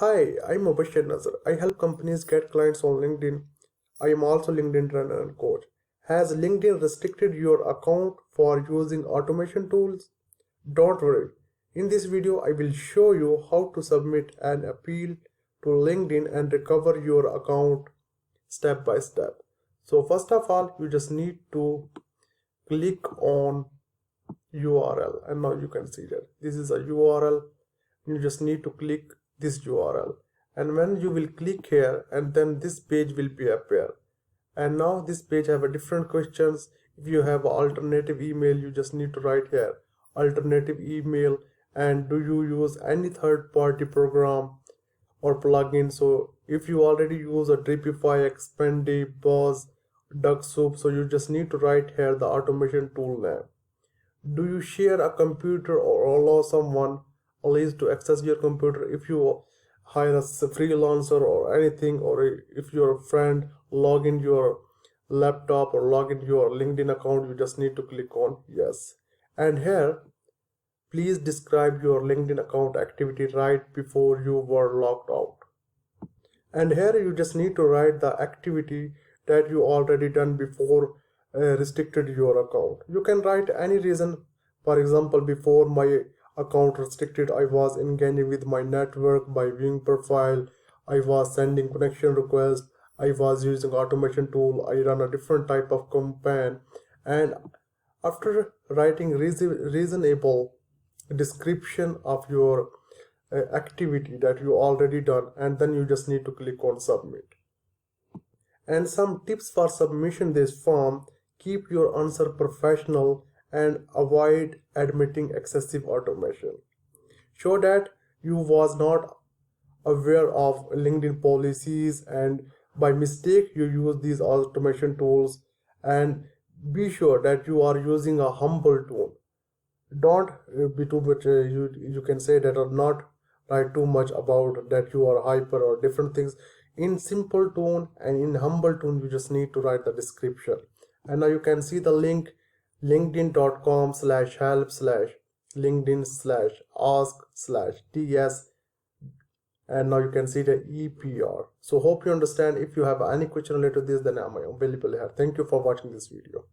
Hi, I'm Mubashir Nazar. I help companies get clients on LinkedIn. I am also LinkedIn trainer and coach. Has LinkedIn restricted your account for using automation tools? Don't worry. In this video, I will show you how to submit an appeal to LinkedIn and recover your account step by step. So first of all, you just need to click on URL, and now you can see that this is a URL. You just need to click this URL, and when you will click here, and then this page will be appear. And now this page have a different questions. If you have alternative email, you just need to write here alternative email, and do you use any third-party program or plugin. So if you already use a Dripify, Expendi, Buzz, DuckSoup, so you just need to write here the automation tool name. Do you share a computer or allow someone else to access your computer? If you hire a freelancer or anything, or if your friend log in your laptop or log in your LinkedIn account, you just need to click on yes. And here, please describe your LinkedIn account activity right before you were logged out. And here you just need to write the activity that you already done before restricted your account. You can write any reason. For example, before my account restricted, I was engaging with my network by viewing profile, I was sending connection requests, I was using automation tool, I run a different type of campaign. And after writing reasonable description of your activity that you already done, and then you just need to click on submit. And some tips for submission this form: keep your answer professional and avoid admitting excessive automation. Show that you was not aware of LinkedIn policies and by mistake you use these automation tools, and be sure that you are using a humble tone. Don't be too much you can say that, or not write too much about that you are hyper or different things. In simple tone and in humble tone, you just need to write the description. And now you can see the link linkedin.com/help/linkedin/ask/ts, and now you can see the EPR. So hope you understand. If you have any question related to this, then I'm available here. Thank you for watching this video.